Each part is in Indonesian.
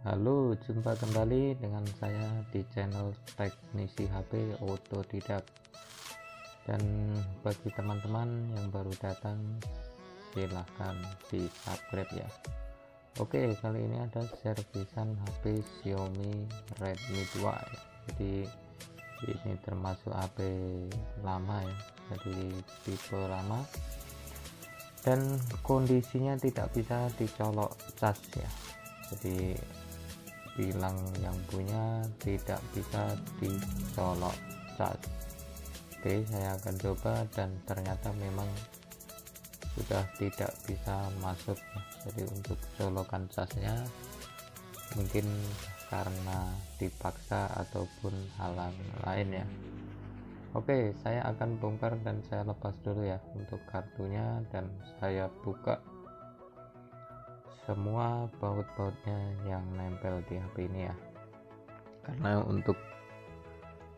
Halo, jumpa kembali dengan saya di channel Teknisi HP Otodidak. Dan bagi teman-teman yang baru datang, silahkan di subscribe ya. Oke, kali ini ada servisan HP Xiaomi Redmi 2 ya. Jadi ini termasuk HP lama ya, jadi tipe lama, dan kondisinya tidak bisa dicolok cas ya. Jadi bilang yang punya tidak bisa dicolok cas. Oke, saya akan coba dan ternyata memang sudah tidak bisa masuk ya. Jadi untuk colokan casnya mungkin karena dipaksa ataupun halang lain ya. Oke, saya akan bongkar dan saya lepas dulu ya untuk kartunya, dan saya buka semua baut-bautnya yang nempel di HP ini ya, karena untuk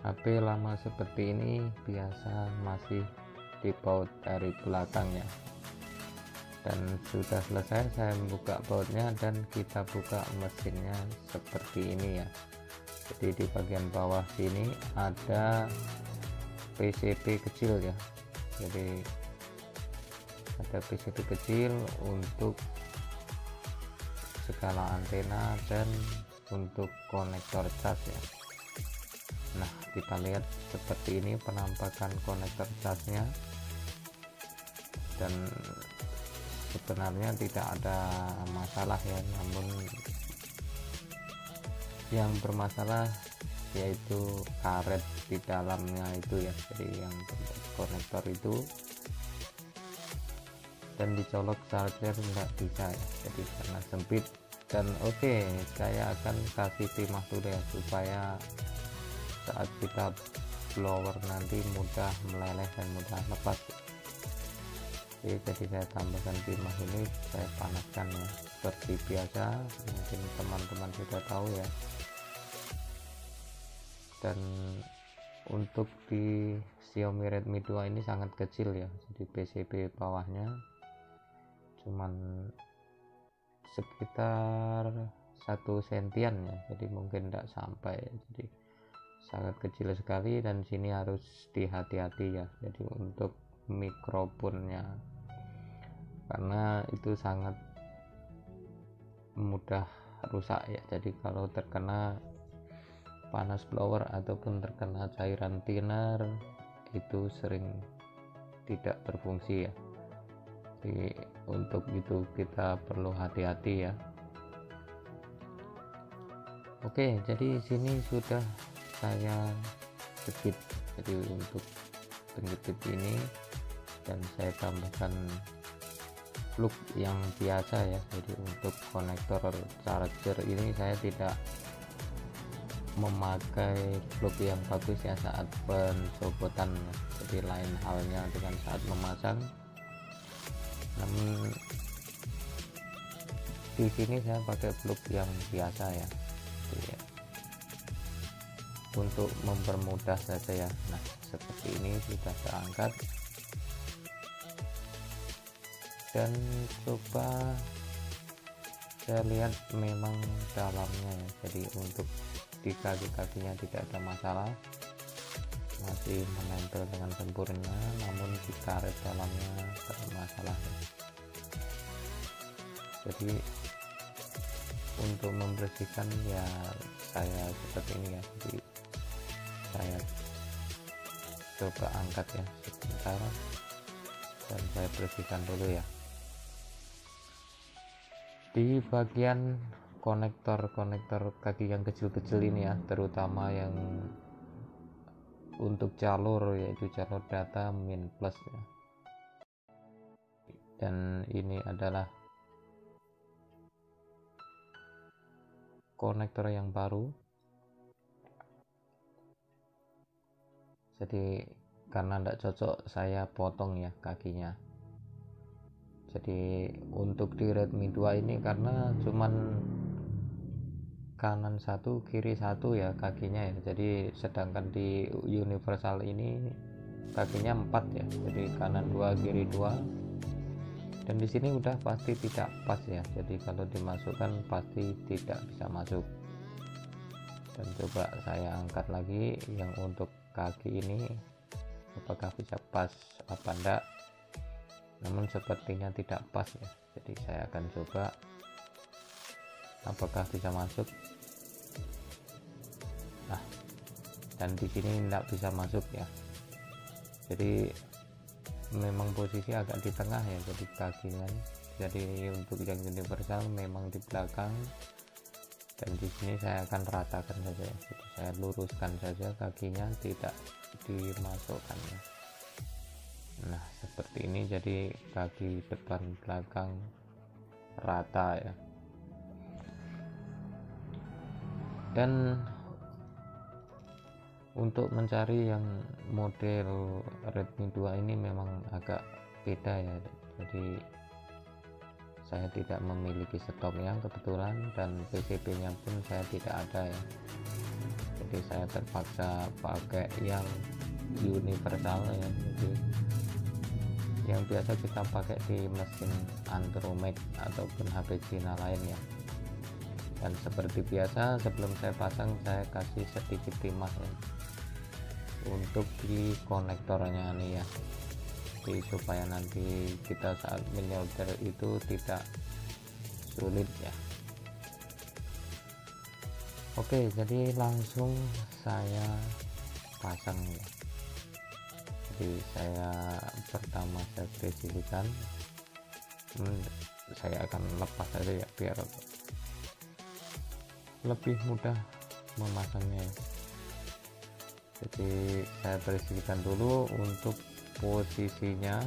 HP lama seperti ini biasa masih dibaut dari belakang ya. Dan sudah selesai saya membuka bautnya dan kita buka mesinnya seperti ini ya. Jadi di bagian bawah sini ada PCB kecil ya, jadi ada PCB kecil untuk skala antena dan untuk konektor cas ya. Nah, kita lihat seperti ini penampakan konektor casnya, dan sebenarnya tidak ada masalah ya, namun yang bermasalah yaitu karet di dalamnya itu ya. Jadi yang konektor itu, dan dicolok charger nggak bisa ya, jadi karena sempit. Dan oke, saya akan kasih timah dulu ya, supaya saat kita blower nanti mudah meleleh dan mudah lepas. Oke, jadi saya tambahkan timah ini, saya panaskan ya seperti biasa, mungkin teman-teman sudah tahu ya. Dan untuk di Xiaomi Redmi 2 ini sangat kecil ya, jadi PCB bawahnya cuman sekitar 1 sentian ya, jadi mungkin tidak sampai, jadi sangat kecil sekali. Dan sini harus dihati-hati ya, jadi untuk mikrofonnya, karena itu sangat mudah rusak ya. Jadi kalau terkena panas blower ataupun terkena cairan thinner itu sering tidak berfungsi ya. Jadi untuk itu kita perlu hati-hati ya. Oke, jadi sini sudah saya jepit, jadi untuk penjepit ini, dan saya tambahkan plug yang biasa ya. Jadi untuk konektor charger ini saya tidak memakai plug yang bagus ya saat pencopotan ya. Jadi lain halnya dengan saat memasang. Namun di sini saya pakai plug yang biasa ya, jadi, untuk mempermudah saja ya. Nah, seperti ini sudah terangkat, dan coba saya lihat memang dalamnya ya. Jadi untuk di kaki-kakinya tidak ada masalah, masih menempel dengan sempurna, namun di karet dalamnya bermasalah ya. Jadi untuk membersihkan ya saya seperti ini ya, jadi saya coba angkat ya sebentar dan saya bersihkan dulu ya. Di bagian konektor kaki yang kecil-kecil ini ya, terutama yang untuk jalur, yaitu jalur data min plus ya. Dan ini adalah konektor yang baru, jadi karena tidak cocok saya potong ya kakinya. Jadi untuk di Redmi 2 ini karena cuman kanan satu kiri satu ya kakinya ya, jadi sedangkan di universal ini kakinya 4 ya, jadi kanan 2 kiri 2. dan di sini udah pasti tidak pas ya, jadi kalau dimasukkan pasti tidak bisa masuk. Dan coba saya angkat lagi yang untuk kaki ini, apakah bisa pas apa enggak, namun sepertinya tidak pas ya, jadi saya akan coba apakah bisa masuk. Nah, dan di sini tidak bisa masuk ya, jadi memang posisi agak di tengah ya, jadi kakinya, jadi untuk yang universal memang di belakang, dan di sini saya akan ratakan saja ya. Jadi saya luruskan saja kakinya, tidak dimasukkan ya. Nah seperti ini, jadi kaki depan belakang rata ya. Dan untuk mencari yang model Redmi 2 ini memang agak beda ya, jadi saya tidak memiliki stoknya kebetulan, dan PCB nya pun saya tidak ada ya, jadi saya terpaksa pakai yang universal ya, jadi yang biasa kita pakai di mesin Android ataupun HP Cina lain ya. Dan seperti biasa sebelum saya pasang, saya kasih sedikit timah ya untuk di konektornya nih ya, jadi supaya nanti kita saat menyolder itu tidak sulit ya. Oke, jadi langsung saya pasang ya. Jadi saya pertama saya presisikan, saya akan lepas saja ya biar lebih mudah memasangnya. Jadi saya presisikan dulu untuk posisinya,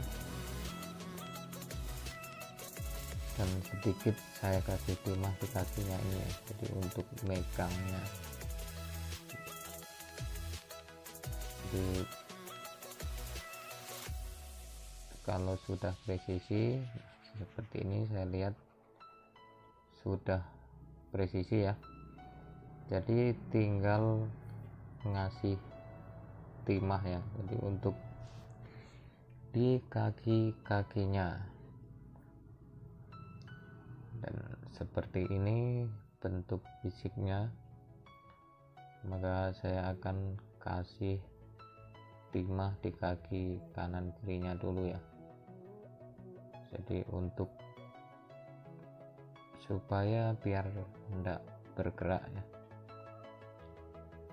dan sedikit saya kasih timah di kakinya ini ya, jadi untuk megangnya. Jadi kalau sudah presisi seperti ini, saya lihat sudah presisi ya, jadi tinggal ngasih timah ya, jadi untuk di kaki-kakinya. Dan seperti ini bentuk fisiknya, maka saya akan kasih timah di kaki kanan kirinya dulu ya, jadi untuk supaya biar tidak bergerak ya,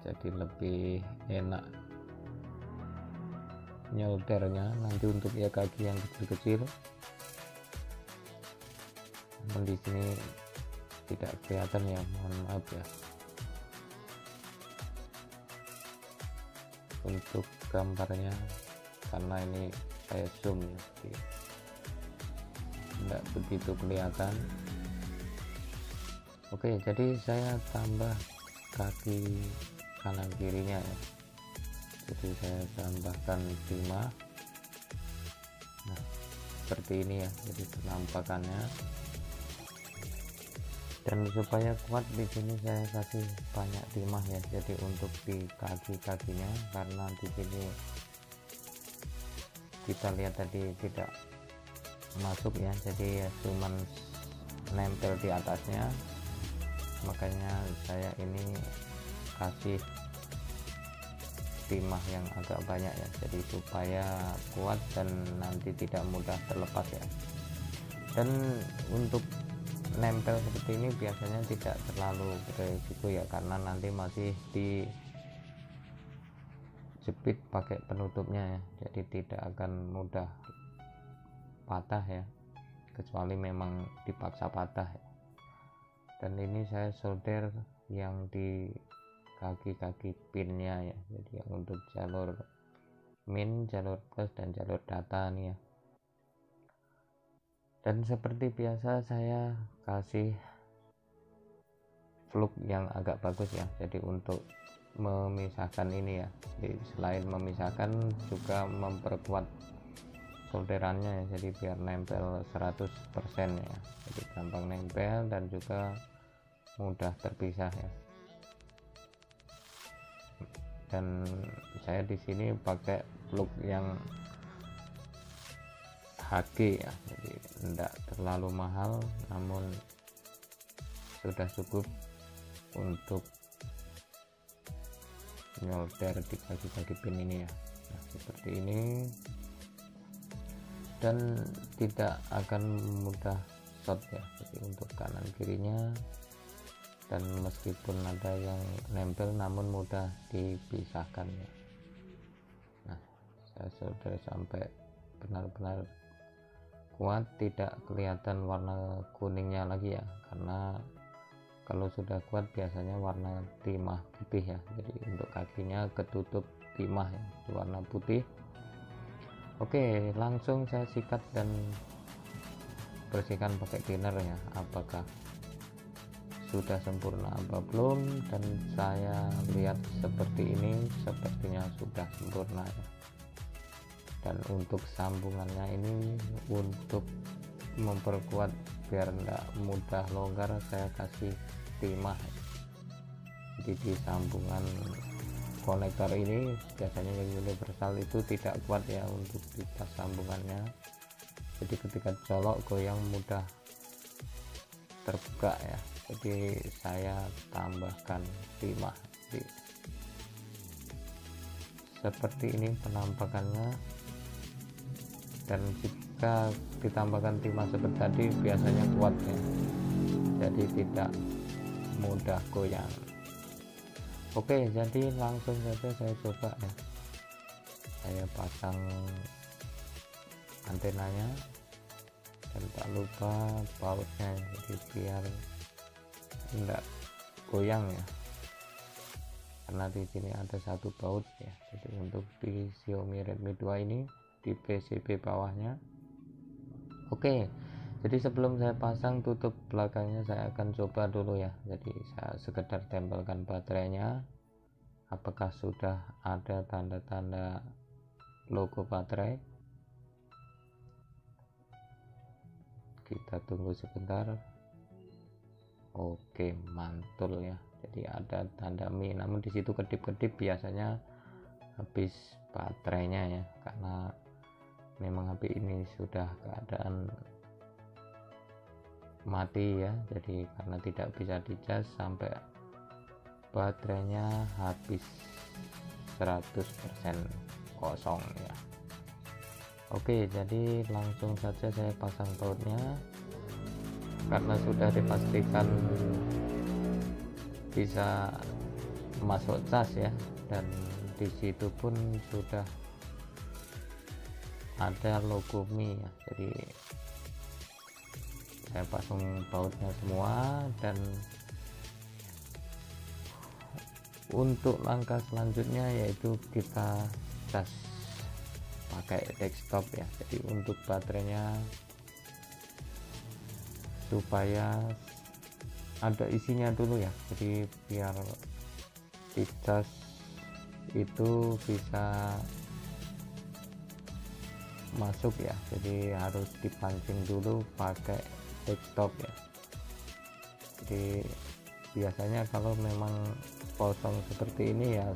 jadi lebih enak nyoldernya nanti untuk ya kaki yang kecil-kecil. Namun di sini tidak kelihatan ya, mohon maaf ya. Untuk gambarnya karena ini saya zoom ya, jadi tidak begitu kelihatan. Oke, jadi saya tambah kaki kanan kirinya ya, jadi saya tambahkan timah. Nah seperti ini ya, jadi penampakannya. Dan supaya kuat di sini saya kasih banyak timah ya, jadi untuk di kaki-kakinya, karena di sini kita lihat tadi tidak masuk ya, jadi ya cuman nempel di atasnya, makanya saya ini kasih timah yang agak banyak ya, jadi supaya kuat dan nanti tidak mudah terlepas ya. Dan untuk nempel seperti ini biasanya tidak terlalu beresiko ya, karena nanti masih dijepit pakai penutupnya ya, jadi tidak akan mudah patah ya, kecuali memang dipaksa patah ya. Dan ini saya solder yang di kaki-kaki pinnya ya, jadi untuk jalur min, jalur plus, dan jalur data nih ya. Dan seperti biasa saya kasih fluk yang agak bagus ya, jadi untuk memisahkan ini ya, jadi selain memisahkan juga memperkuat solderannya ya, jadi biar nempel 100% ya, jadi gampang nempel dan juga mudah terpisah ya. Dan saya di sini pakai plug yang HG ya, jadi tidak terlalu mahal namun sudah cukup untuk nyolder di bagi-bagi pin ini ya. Nah, seperti ini, dan tidak akan mudah short ya, jadi untuk kanan kirinya, dan meskipun ada yang nempel namun mudah dipisahkan ya. Nah, saya sudah sampai benar-benar kuat, tidak kelihatan warna kuningnya lagi ya, karena kalau sudah kuat biasanya warna timah putih ya. Jadi untuk kakinya ketutup timah ya, warna putih. Oke, langsung saya sikat dan bersihkan pakai cleaner ya, apakah sudah sempurna apa belum. Dan saya lihat seperti ini, sepertinya sudah sempurna ya. Dan untuk sambungannya ini, untuk memperkuat biar tidak mudah longgar, saya kasih timah. Jadi di sambungan konektor ini biasanya yang universal itu tidak kuat ya untuk di tas sambungannya, jadi ketika colok goyang mudah terbuka ya. Jadi saya tambahkan timah. Jadi, seperti ini penampakannya, dan jika ditambahkan timah seperti tadi biasanya kuat ya, jadi tidak mudah goyang. Oke, jadi langsung saja saya coba ya. Saya pasang antenanya dan tak lupa bautnya, jadi biar tidak goyang ya, karena di sini ada satu baut ya. Jadi untuk di Xiaomi Redmi 2 ini di PCB bawahnya. Oke, jadi sebelum saya pasang tutup belakangnya, saya akan coba dulu ya. Jadi saya sekedar tempelkan baterainya, apakah sudah ada tanda-tanda logo baterai. Kita tunggu sebentar. Oke, mantul ya, jadi ada tanda Mi, namun di situ kedip-kedip biasanya habis baterainya ya, karena memang HP ini sudah keadaan mati ya. Jadi karena tidak bisa dicas sampai baterainya habis 100% kosong ya. Oke, jadi langsung saja saya pasang bautnya, karena sudah dipastikan bisa masuk cas ya, dan di situ pun sudah ada logo Mi ya. Jadi saya pasang bautnya semua, dan untuk langkah selanjutnya yaitu kita cas pakai desktop ya. Jadi untuk baterainya supaya ada isinya dulu ya, jadi biar di cas itu bisa masuk ya, jadi harus dipancing dulu pakai desktop ya. Jadi biasanya kalau memang kosong seperti ini ya,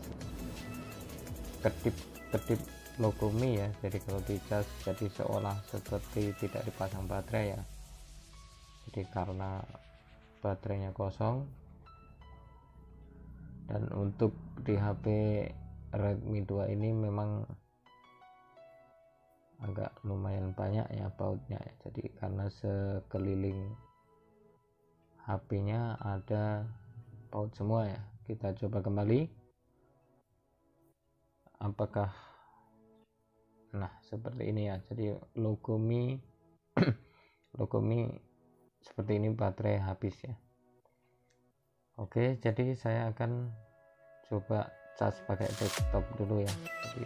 kedip-kedip logo Mi ya, jadi kalau dicas jadi seolah seperti tidak dipasang baterai ya. Jadi karena baterainya kosong. Dan untuk di HP Redmi 2 ini memang agak lumayan banyak ya bautnya ya. Jadi karena sekeliling HP-nya ada baut semua ya. Kita coba kembali, apakah, nah seperti ini ya. Jadi logo Mi logo Mi seperti ini, baterai habis ya. Oke, jadi saya akan coba cas pakai desktop dulu ya. Jadi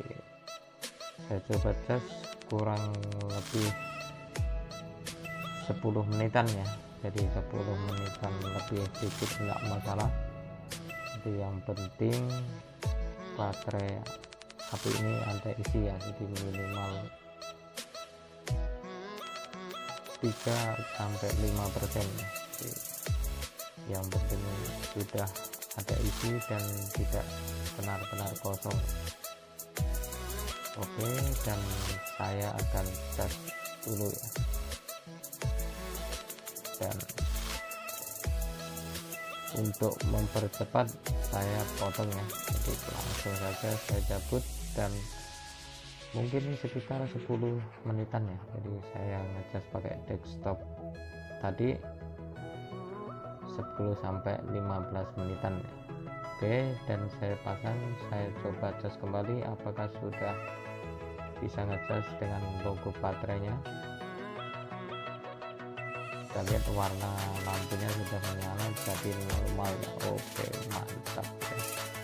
saya coba cas kurang lebih 10 menitan ya. Jadi 10 menitan lebih sedikit enggak masalah. Jadi yang penting baterai HP ini ada isi ya, jadi minimal 3-5% ya. Jadi yang penting sudah ada isi dan tidak benar-benar kosong. Oke, dan saya akan cas dulu ya, dan untuk mempercepat saya potong ya, jadi langsung saja saya cabut, dan mungkin sekitar 10 menitan ya, jadi saya ngecas pakai desktop tadi 10 sampai 15 menitan ya. Oke, dan saya pasang, saya coba cas kembali apakah sudah bisa ngecas dengan logo baterainya. Kita lihat warna lampunya sudah menyala, jadi normal ya. Oke, mantap ya.